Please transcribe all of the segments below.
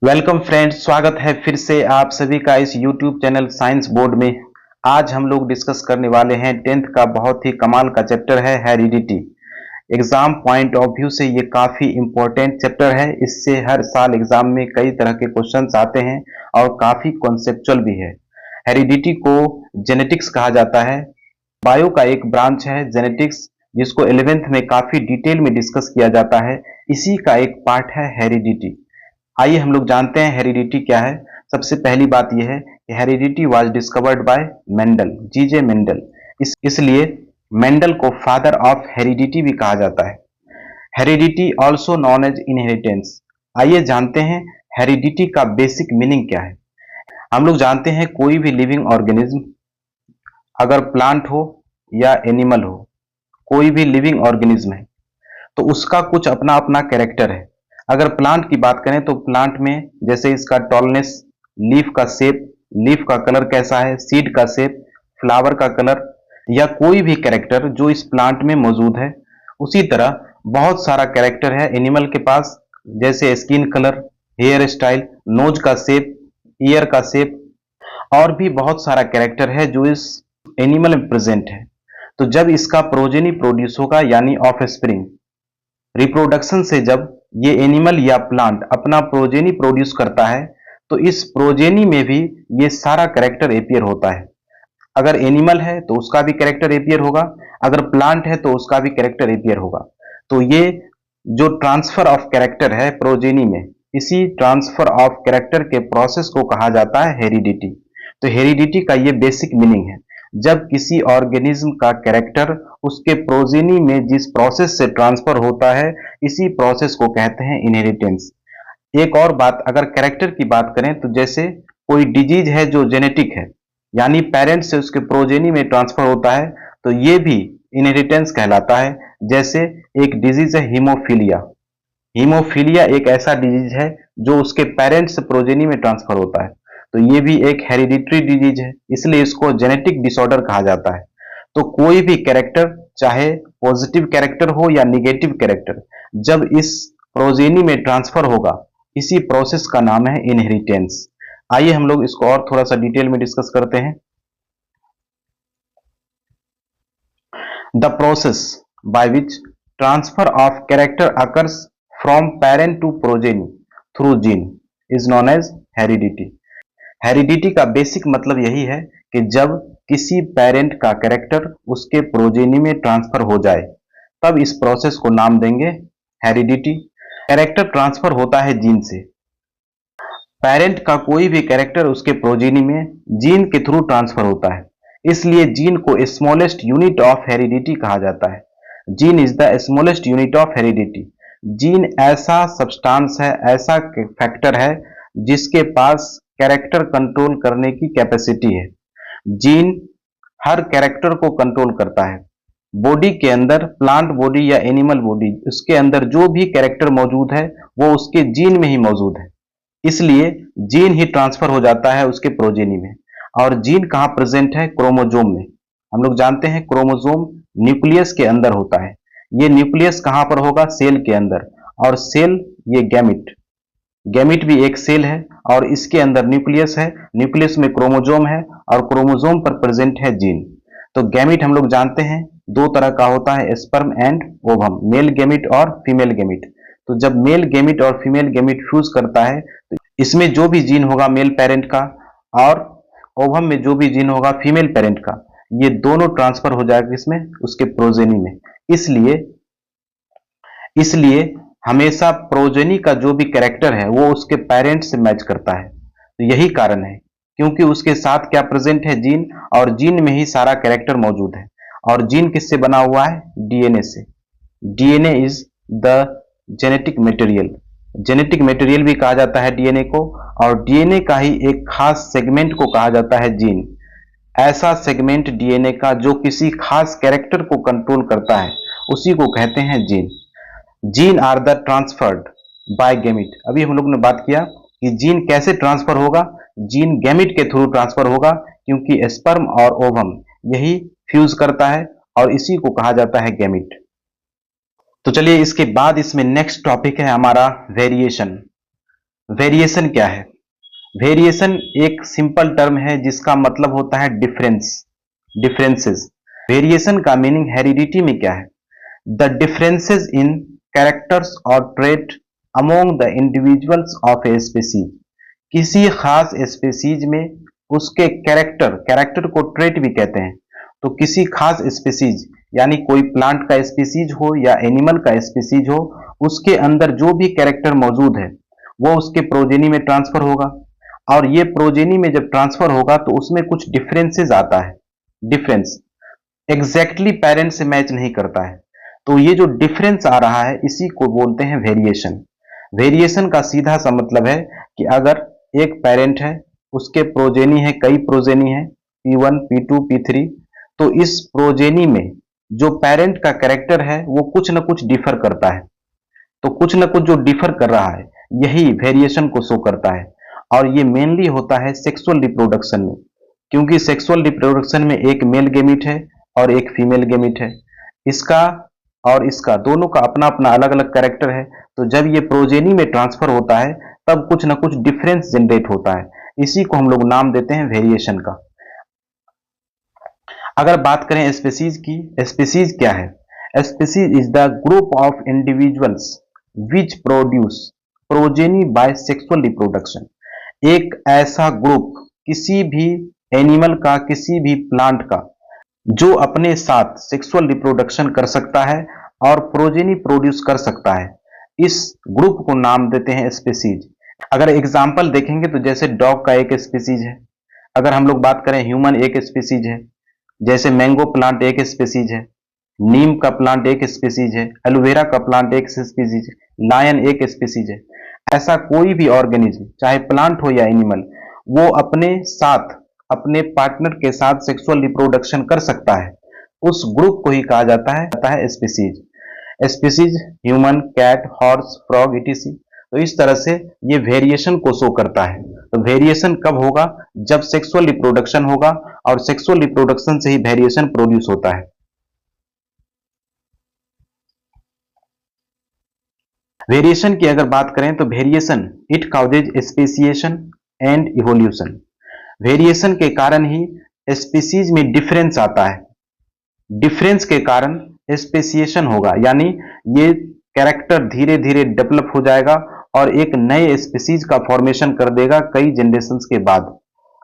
Welcome friends, स्वागत है फिर से आप सभी का इस YouTube चैनल साइंस बोर्ड में। आज हम लोग डिस्कस करने वाले हैं 10th का बहुत ही कमाल का चैप्टर है heredity. Exam point of view से ये काफी इंपॉर्टेंट चैप्टर है। इससे हर साल एग्जाम में कई तरह के क्वेश्चंस आते हैं और काफी कॉन्सेप्चुअल भी है। हेरिडिटी को जेनेटिक्स कहा जाता है। बायो का एक ब्रांच है जेनेटिक्स, जिसको 11th में काफी डिटेल में डिस्कस किया जाता है। इसी का एक पार्ट है हेरिडिटी। आइए हम लोग जानते हैं हेरिडिटी क्या है। सबसे पहली बात यह है कि heredity was discovered by Mendel, G J Mendel. इसलिए मेंडल को फादर ऑफ हेरिडिटी भी कहा जाता है। Heredity also known as inheritance. आइए जानते हैं हेरिडिटी का बेसिक मीनिंग क्या है। हम लोग जानते हैं कोई भी लिविंग ऑर्गेनिज्म, अगर प्लांट हो या एनिमल हो, कोई भी लिविंग ऑर्गेनिज्म है तो उसका कुछ अपना अपना कैरेक्टर है। अगर प्लांट की बात करें तो प्लांट में जैसे इसका टॉलनेस, लीफ का शेप, लीफ का कलर कैसा है, सीड का शेप, फ्लावर का कलर, या कोई भी कैरेक्टर जो इस प्लांट में मौजूद है। उसी तरह बहुत सारा कैरेक्टर है एनिमल के पास, जैसे skin colour, hair style, nose का शेप, ईयर का शेप, और भी बहुत सारा कैरेक्टर है जो इस एनिमल में प्रेजेंट है। तो जब इसका प्रोजेनी प्रोड्यूस होगा यानी ऑफ स्प्रिंग, रिप्रोडक्शन से जब ये एनिमल या प्लांट अपना प्रोजेनी प्रोड्यूस करता है तो इस प्रोजेनी में भी ये सारा कैरेक्टर एपियर होता है। अगर एनिमल है तो उसका भी कैरेक्टर एपियर होगा, अगर प्लांट है तो उसका भी कैरेक्टर एपियर होगा। तो ये जो ट्रांसफर ऑफ कैरेक्टर है प्रोजेनी में, इसी ट्रांसफर ऑफ कैरेक्टर के प्रोसेस को कहा जाता है हेरिडिटी। तो हेरिडिटी का ये बेसिक मीनिंग है, जब किसी ऑर्गेनिज्म का कैरेक्टर उसके प्रोजेनी में जिस प्रोसेस से ट्रांसफर होता है, इसी प्रोसेस को कहते हैं इनहेरिटेंस। एक और बात, अगर कैरेक्टर की बात करें तो जैसे कोई डिजीज है जो जेनेटिक है, यानी पेरेंट्स से उसके प्रोजेनी में ट्रांसफर होता है, तो ये भी इनहेरिटेंस कहलाता है। जैसे एक डिजीज है हीमोफीलिया। हीमोफीलिया एक ऐसा डिजीज है जो उसके पेरेंट्स से प्रोजेनी में ट्रांसफर होता है, तो ये भी एक हेरिडिटरी डिजीज है, इसलिए इसको जेनेटिक डिसऑर्डर कहा जाता है। तो कोई भी कैरेक्टर, चाहे पॉजिटिव कैरेक्टर हो या निगेटिव कैरेक्टर, जब इस प्रोजेनी में ट्रांसफर होगा, इसी प्रोसेस का नाम है इनहेरिटेंस। आइए हम लोग इसको और थोड़ा सा डिटेल में डिस्कस करते हैं। The process by which transfer of character occurs from parent to progeny through gene is known as heredity. Heredity का बेसिक मतलब यही है कि जब किसी पेरेंट का कैरेक्टर उसके प्रोजेनी में ट्रांसफर हो जाए, तब इस प्रोसेस को नाम देंगे हेरिडिटी। कैरेक्टर ट्रांसफर होता है जीन से। पेरेंट का कोई भी कैरेक्टर उसके प्रोजेनी में जीन के थ्रू ट्रांसफर होता है, इसलिए जीन को स्मॉलेस्ट यूनिट ऑफ हेरिडिटी कहा जाता है। Gene is the smallest unit of heredity. Gene ऐसा सब्सटेंस है, ऐसा फैक्टर है जिसके पास कैरेक्टर कंट्रोल करने की कैपेसिटी है। जीन हर कैरेक्टर को कंट्रोल करता है। बॉडी के अंदर, प्लांट बॉडी या एनिमल बॉडी, उसके अंदर जो भी कैरेक्टर मौजूद है वो उसके जीन में ही मौजूद है, इसलिए जीन ही ट्रांसफर हो जाता है उसके प्रोजेनी में। और जीन कहाँ प्रेजेंट है? क्रोमोजोम में। हम लोग जानते हैं क्रोमोजोम न्यूक्लियस के अंदर होता है। ये न्यूक्लियस कहाँ पर होगा? सेल के अंदर। और सेल, ये गैमिट, गैमिट भी एक सेल है और इसके अंदर न्यूक्लियस है, न्यूक्लियस में क्रोमोजोम है और क्रोमोजोम पर प्रेजेंट है जीन। तो गैमिट हम लोग जानते हैं दो तरह का होता है, sperm and ovum, male gamete और फीमेल गैमिट। तो जब मेल गैमिट और फीमेल गैमिट फ्यूज करता है तो इसमें जो भी जीन होगा मेल पेरेंट का और ओवम में जो भी जीन होगा फीमेल पेरेंट का, ये दोनों ट्रांसफर हो जाएगा इसमें, उसके प्रोजेनी में। इसलिए हमेशा प्रोजेनी का जो भी कैरेक्टर है वो उसके पेरेंट्स से मैच करता है। तो यही कारण है, क्योंकि उसके साथ क्या प्रेजेंट है? जीन, और जीन में ही सारा कैरेक्टर मौजूद है। और जीन किससे बना हुआ है? डीएनए से। DNA is the genetic material. Genetic material भी कहा जाता है डीएनए को, और डीएनए का ही एक खास सेगमेंट को कहा जाता है जीन। ऐसा सेगमेंट डीएनए का जो किसी खास कैरेक्टर को कंट्रोल करता है, उसी को कहते हैं gene. Gene are the transferred by gamete. अभी हम लोग ने बात किया कि जीन कैसे ट्रांसफर होगा। जीन गैमिट के थ्रू ट्रांसफर होगा, क्योंकि स्पर्म और ओवम यही फ्यूज करता है और इसी को कहा जाता है गैमिट। तो चलिए इसके बाद इसमें नेक्स्ट टॉपिक है हमारा वेरिएशन। वेरिएशन क्या है? वेरिएशन एक सिंपल टर्म है जिसका मतलब होता है डिफरेंसेस। वेरिएशन का मीनिंग हेरिडिटी में क्या है? द डिफरेंसेस इन कैरेक्टर्स और trait among the individuals of a species. किसी खास स्पीसीज में उसके कैरेक्टर को ट्रेट भी कहते हैं। तो किसी खास स्पीसीज यानी कोई प्लांट का स्पीसीज हो या एनिमल का स्पीसीज हो, उसके अंदर जो भी कैरेक्टर मौजूद है वो उसके प्रोजेनी में ट्रांसफर होगा, और ये प्रोजेनी में जब ट्रांसफर होगा तो उसमें कुछ डिफरेंसेस आता है। डिफरेंस एग्जैक्टली पेरेंट से मैच नहीं करता है, तो ये जो डिफरेंस आ रहा है इसी को बोलते हैं वेरिएशन। वेरिएशन का सीधा सा मतलब है कि अगर एक पेरेंट है, उसके प्रोजेनी है, कई प्रोजेनी है P1 P2 P3, तो इस प्रोजेनी में जो पेरेंट का कैरेक्टर है वो कुछ न कुछ डिफर करता है। तो कुछ न कुछ जो डिफर कर रहा है यही वेरिएशन को शो करता है, और ये मेनली होता है सेक्सुअल रिप्रोडक्शन में, क्योंकि सेक्सुअल रिप्रोडक्शन में एक मेल गेमिट है और एक फीमेल गेमिट है। इसका और इसका दोनों का अपना अपना अलग अलग कैरेक्टर है। तो जब ये प्रोजेनी में ट्रांसफर होता है तब कुछ ना कुछ डिफरेंस जनरेट होता है, इसी को हम लोग नाम देते हैं वेरिएशन का। अगर बात करें स्पीसीज की, स्पीसीज क्या है? Species is the group of individuals which produce progeny by sexual reproduction. एक ऐसा ग्रुप किसी भी एनिमल का, किसी भी प्लांट का, जो अपने साथ सेक्सुअल रिप्रोडक्शन कर सकता है और प्रोजेनी प्रोड्यूस कर सकता है, इस ग्रुप को नाम देते हैं स्पीसीज। अगर एग्जाम्पल देखेंगे तो जैसे डॉग का एक स्पीसीज है, अगर हम लोग बात करें ह्यूमन एक स्पीसीज है, जैसे मैंगो प्लांट एक स्पीसीज है, नीम का प्लांट एक स्पीसीज है, एलोवेरा का प्लांट एक स्पीसीज है, लायन एक स्पीसीज है। ऐसा कोई भी ऑर्गेनिज्म, चाहे प्लांट हो या एनिमल, वो अपने साथ, अपने पार्टनर के साथ सेक्सुअल रिप्रोडक्शन कर सकता है, उस ग्रुप को ही कहा जाता है species. Species human, cat, horse, frog etc. तो इस तरह से ये वेरिएशन को शो करता है। तो वेरिएशन कब होगा? जब सेक्सुअल रिप्रोडक्शन होगा, और सेक्सुअल रिप्रोडक्शन से ही वेरिएशन प्रोड्यूस होता है। वेरिएशन की अगर बात करें तो variation it causes speciation and evolution. Variation के कारण ही स्पीसीज में डिफरेंस आता है, डिफरेंस के कारण स्पेसिएशन होगा, यानी ये कैरेक्टर धीरे धीरे डेवलप हो जाएगा और एक नए स्पीसीज का फॉर्मेशन कर देगा कई जनरेशंस के बाद।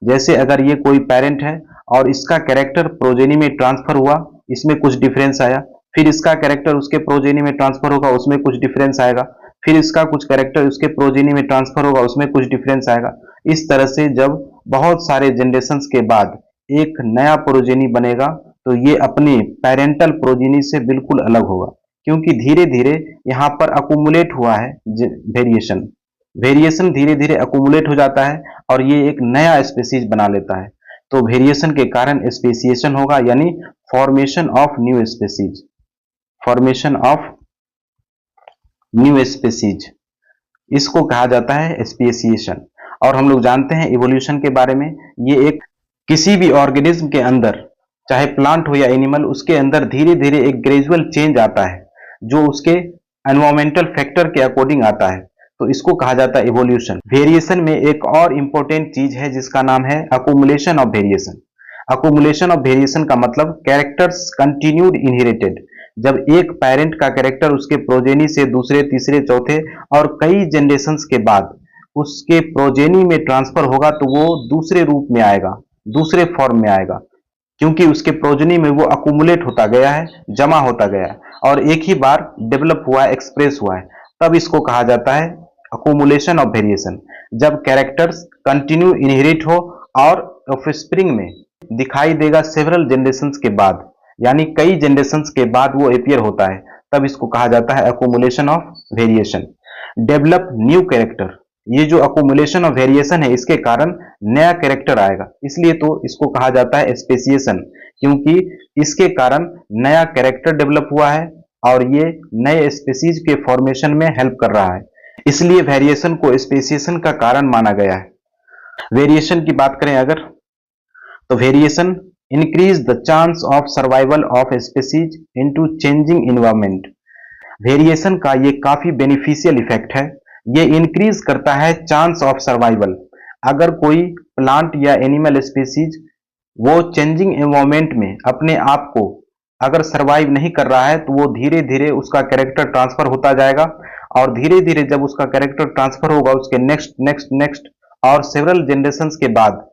जैसे अगर ये कोई पेरेंट है और इसका कैरेक्टर प्रोजेनी में ट्रांसफर हुआ, इसमें कुछ डिफरेंस आया, फिर इसका कैरेक्टर उसके प्रोजेनी में ट्रांसफर होगा, उसमें कुछ डिफरेंस आएगा, फिर इसका कुछ कैरेक्टर उसके प्रोजेनी में ट्रांसफर होगा, उसमें कुछ डिफरेंस आएगा। इस तरह से जब बहुत सारे जनरेशंस के बाद एक नया प्रोजेनी बनेगा तो ये अपने पेरेंटल प्रोजेनी से बिल्कुल अलग होगा, क्योंकि धीरे धीरे यहाँ पर अकुमुलेट हुआ है वेरिएशन। वेरिएशन धीरे धीरे अकुमुलेट हो जाता है और ये एक नया स्पीसीज बना लेता है। तो वेरिएशन के कारण स्पेसिएशन होगा, यानी formation of new species, formation of new species, इसको कहा जाता है स्पेसिएशन। और हम लोग जानते हैं इवोल्यूशन के बारे में, ये एक किसी भी ऑर्गेनिज्म के अंदर, चाहे प्लांट हो या एनिमल, उसके अंदर धीरे धीरे एक ग्रेजुअल चेंज आता है जो उसके एनवायरमेंटल फैक्टर के अकॉर्डिंग आता है, तो इसको कहा जाता है इवोल्यूशन। वेरिएशन में एक और इंपॉर्टेंट चीज है जिसका नाम है accumulation of variation. Accumulation of variation का मतलब कैरेक्टर्स कंटिन्यूड इनहेरिटेड। जब एक पेरेंट का कैरेक्टर उसके प्रोजेनी से दूसरे, तीसरे, चौथे और कई जनरेशंस के बाद उसके प्रोजेनी में ट्रांसफर होगा तो वो दूसरे रूप में आएगा, दूसरे फॉर्म में आएगा, क्योंकि उसके प्रोजेनी में वो अकुमुलेट होता गया है, जमा होता गया है और एक ही बार डेवलप हुआ है, एक्सप्रेस हुआ है, तब इसको कहा जाता है अकुमुलेशन ऑफ वेरिएशन। जब कैरेक्टर्स कंटिन्यू इनहेरिट हो और ऑफस्प्रिंग में दिखाई देगा सेवरल जनरेशंस के बाद, यानी कई जनरेशंस के बाद वो अपीयर होता है, तब इसको कहा जाता है accumulation of variation. Develop new character, ये जो अकुमुलेशन ऑफ वेरिएशन है इसके कारण नया कैरेक्टर आएगा, इसलिए तो इसको कहा जाता है स्पेसिएशन, क्योंकि इसके कारण नया कैरेक्टर डेवलप हुआ है और ये नए स्पीसीज के फॉर्मेशन में हेल्प कर रहा है, इसलिए वेरिएशन को स्पेसिएशन का कारण माना गया है। वेरिएशन की बात करें अगर, तो variation increase the chance of survival of species into changing environment. Variation का ये काफी बेनिफिशियल इफेक्ट है, ये इंक्रीज करता है चांस ऑफ सर्वाइवल। अगर कोई प्लांट या एनिमल स्पीसीज वो चेंजिंग एनवायरमेंट में अपने आप को अगर सरवाइव नहीं कर रहा है तो वो धीरे धीरे उसका कैरेक्टर ट्रांसफर होता जाएगा, और धीरे धीरे जब उसका कैरेक्टर ट्रांसफर होगा उसके नेक्स्ट नेक्स्ट नेक्स्ट और सेवरल जनरेशंस के बाद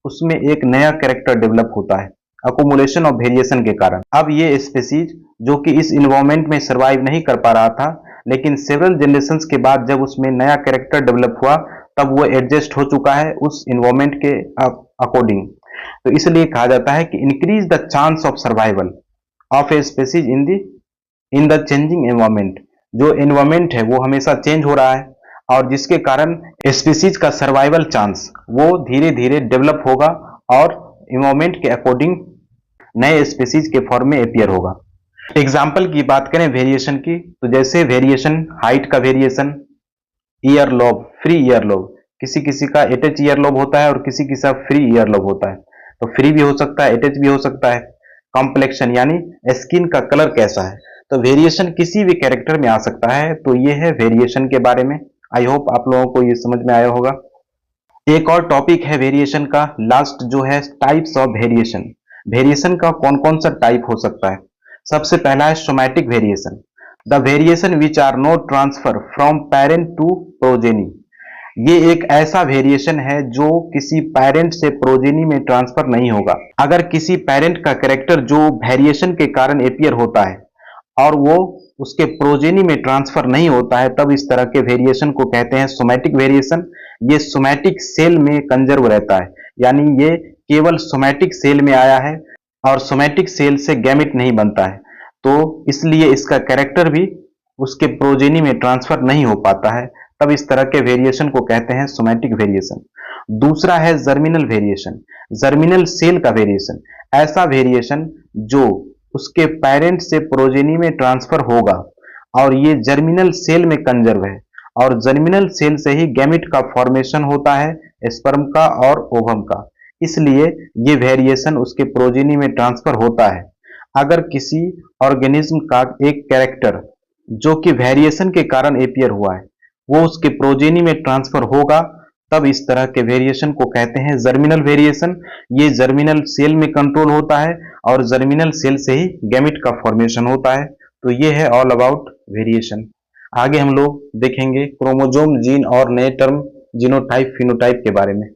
उसमें एक नया कैरेक्टर डेवलप होता है अकोमुलेशन ऑफ वेरिएशन के कारण। अब ये स्पीसीज जो कि इस इन्वायरमेंट में सरवाइव नहीं कर पा रहा था, लेकिन सेवरल जनरेशंस के बाद जब उसमें नया कैरेक्टर डेवलप हुआ तब वो एडजस्ट हो चुका है उस इन्वायरमेंट के अकॉर्डिंग। तो इसलिए कहा जाता है कि increase the chance of survival of a species in the changing environment. जो एनवायरमेंट है वो हमेशा चेंज हो रहा है और जिसके कारण स्पीसीज का सर्वाइवल चांस वो धीरे धीरे डेवलप होगा और इन्वायरमेंट के अकॉर्डिंग नए स्पीसीज के फॉर्म में अपीयर होगा। एग्जाम्पल की बात करें वेरिएशन की, तो जैसे वेरिएशन हाइट का variation, ear lobe, free ear lobe, किसी किसी का अटैच ईयर लोब होता है और किसी किसी का फ्री ईयर लोब होता है, तो फ्री भी हो सकता है अटैच भी हो सकता है। कॉम्प्लेक्शन यानी स्किन का कलर कैसा है, तो वेरिएशन किसी भी कैरेक्टर में आ सकता है। तो ये है वेरिएशन के बारे में। आई होप आप लोगों को ये समझ में आया होगा। एक और टॉपिक है वेरिएशन का लास्ट, जो है टाइप्स ऑफ वेरिएशन। वेरिएशन का कौन कौन सा टाइप हो सकता है। सबसे पहला है somatic variation, the variation which are not transfer from parent to progeny. ये एक ऐसा वेरिएशन है जो किसी पेरेंट से प्रोजेनी में ट्रांसफर नहीं होगा। अगर किसी पेरेंट का कैरेक्टर जो वेरिएशन के कारण अपीयर होता है और वो उसके प्रोजेनी में ट्रांसफर नहीं होता है, तब इस तरह के वेरिएशन को कहते हैं सोमैटिक वेरिएशन। ये सोमैटिक सेल में कंजर्व रहता है, यानी ये केवल सोमैटिक सेल में आया है और सोमैटिक सेल से गैमेट नहीं बनता है, तो इसलिए इसका कैरेक्टर भी उसके प्रोजेनी में ट्रांसफर नहीं हो पाता है। तब इस तरह के वेरिएशन को कहते हैं सोमैटिक वेरिएशन। दूसरा है जर्मिनल वेरिएशन, जर्मिनल सेल का वेरिएशन। ऐसा वेरिएशन जो उसके पेरेंट से प्रोजेनी में ट्रांसफर होगा और ये जर्मिनल सेल में कंजर्व है, और जर्मिनल सेल से ही गैमेट का फॉर्मेशन होता है, स्पर्म का और ओवम का, इसलिए ये वेरिएशन उसके प्रोजेनी में ट्रांसफर होता है। अगर किसी ऑर्गेनिज्म का एक कैरेक्टर जो कि वेरिएशन के कारण अपीयर हुआ है वो उसके प्रोजेनी में ट्रांसफर होगा, तब इस तरह के वेरिएशन को कहते हैं जर्मिनल वेरिएशन। ये जर्मिनल सेल में कंट्रोल होता है और जर्मिनल सेल से ही गैमेट का फॉर्मेशन होता है। तो ये है ऑल अबाउट वेरिएशन। आगे हम लोग देखेंगे क्रोमोजोम, जीन और नए टर्म जीनोटाइप फिनोटाइप के बारे में।